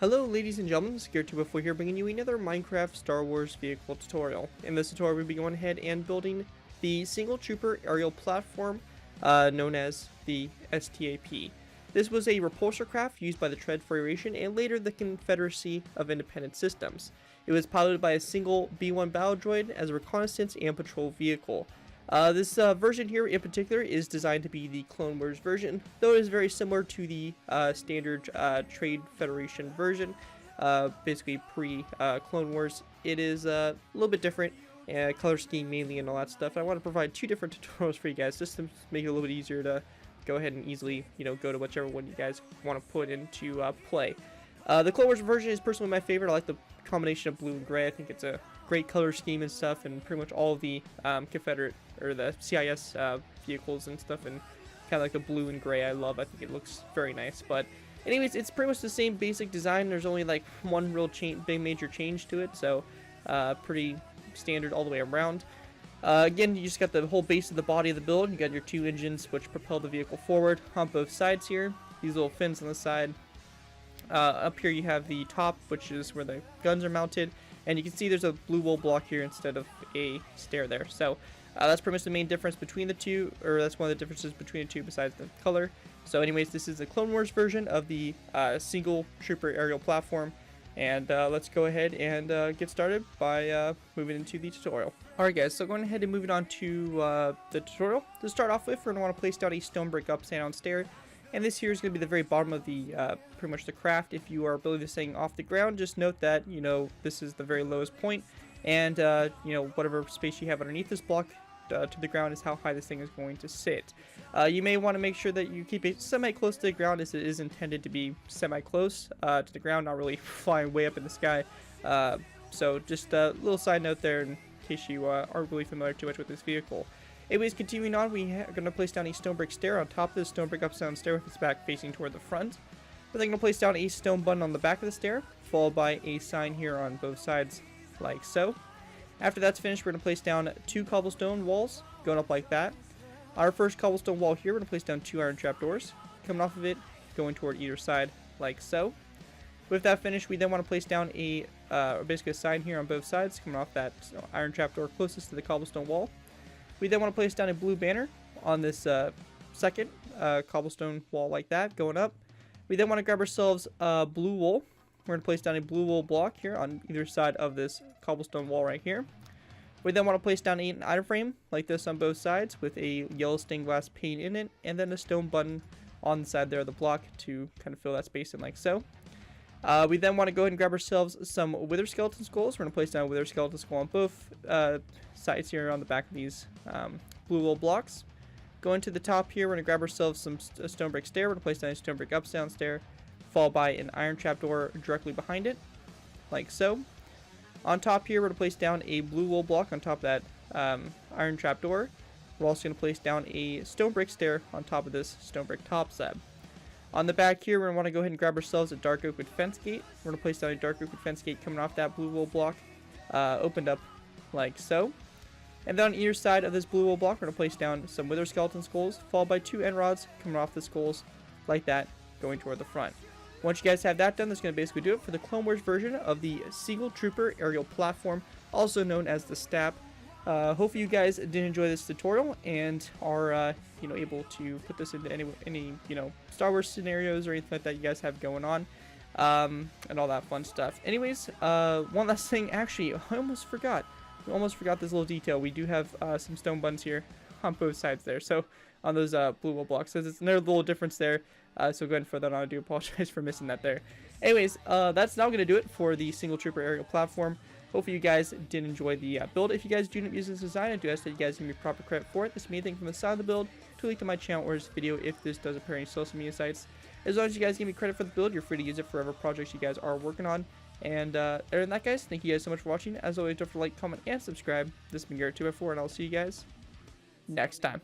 Hello ladies and gentlemen, this is Garrett204 here, bringing you another Minecraft Star Wars vehicle tutorial. In this tutorial we'll be going ahead and building the single trooper aerial platform known as the STAP. This was a Repulsorcraft used by the Federation and later the Confederacy of Independent Systems. It was piloted by a single B-1 battle droid as a reconnaissance and patrol vehicle. This version here in particular is designed to be the Clone Wars version, though it is very similar to the standard Trade Federation version, basically pre-Clone Wars. It is a little bit different, color scheme mainly and all that stuff. I want to provide two different tutorials for you guys just to make it a little bit easier to go ahead and easily, go to whichever one you guys want to put into play. The Clone Wars version is personally my favorite. I like the combination of blue and gray. I think it's a great color scheme and stuff, and pretty much all of the Confederate or the CIS vehicles and stuff, and kind of like the blue and gray I love. I think it looks very nice. But anyways, it's pretty much the same basic design. There's only like one real big major change to it, so pretty standard all the way around. Again, you just got the whole base of the body of the build. You got your two engines which propel the vehicle forward on both sides here. These little fins on the side. Up here you have the top, which is where the guns are mounted, and you can see there's a blue wool block here instead of a stair there. So that's pretty much the main difference between the two, or that's one of the differences between the two besides the color. So anyways, this is the Clone Wars version of the single trooper aerial platform, and let's go ahead and get started by moving into the tutorial. Alright guys, so going ahead and moving on to the tutorial. To start off with, we're going to want to place down a stone brick upside down stair. And this here is going to be the very bottom of the, pretty much the craft. If you are building this thing off the ground, just note that, this is the very lowest point. And, whatever space you have underneath this block to the ground is how high this thing is going to sit. You may want to make sure that you keep it semi-close to the ground, as it is intended to be semi-close to the ground, not really flying way up in the sky. So just a little side note there in case you aren't really familiar too much with this vehicle. Anyways, continuing on, we are going to place down a stone brick stair on top of this stone brick upside down stair with its back facing toward the front. We're then going to place down a stone button on the back of the stair, followed by a sign here on both sides, like so. After that's finished, we're going to place down two cobblestone walls, going up like that. On our first cobblestone wall here, we're going to place down two iron trapdoors, coming off of it, going toward either side, like so. With that finished, we then want to place down a basically a sign here on both sides, coming off that iron trapdoor closest to the cobblestone wall. We then want to place down a blue banner on this second cobblestone wall like that, going up. We then want to grab ourselves blue wool. We're going to place down a blue wool block here on either side of this cobblestone wall right here. We then want to place down an item frame like this on both sides with a yellow stained glass pane in it, and then a stone button on the side there of the block to kind of fill that space in like so. We then want to go ahead and grab ourselves some wither skeleton skulls. We're going to place down a wither skeleton skull on both sides here on the back of these blue wool blocks. Going to the top here, we're going to grab ourselves some stone brick stair. We're going to place down a stone brick upside down stair, followed by an iron trapdoor directly behind it, like so. On top here, we're going to place down a blue wool block on top of that iron trapdoor. We're also going to place down a stone brick stair on top of this stone brick top slab. On the back here, we're going to want to go ahead and grab ourselves a dark oak wood fence gate. We're going to place down a dark oak wood fence gate coming off that blue wool block, opened up like so. And then on either side of this blue wool block, we're going to place down some wither skeleton skulls, followed by two end rods coming off the skulls like that, going toward the front. Once you guys have that done, that's going to basically do it for the Clone Wars version of the single trooper aerial platform, also known as the STAP. Hopefully you guys did enjoy this tutorial and are able to put this into any Star Wars scenarios or anything like that you guys have going on, and all that fun stuff. Anyways, one last thing, actually, I almost forgot. We almost forgot this little detail. We do have some stone buttons here on both sides there, so on those blue wool blocks. So there's another little difference there. So go ahead and throw that on. I do apologize for missing that there. Anyways, that's now going to do it for the single trooper aerial platform. Hopefully you guys did enjoy the build. If you guys do end up using this design, I do ask that you guys give me proper credit for it. This may be anything from the side of the build to a link to my channel or this video if this does appear on any social media sites. As long as you guys give me credit for the build, you're free to use it for whatever projects you guys are working on. And other than that, guys, thank you guys so much for watching. As always, don't forget to like, comment, and subscribe. This has been Garrett204, and I'll see you guys next time.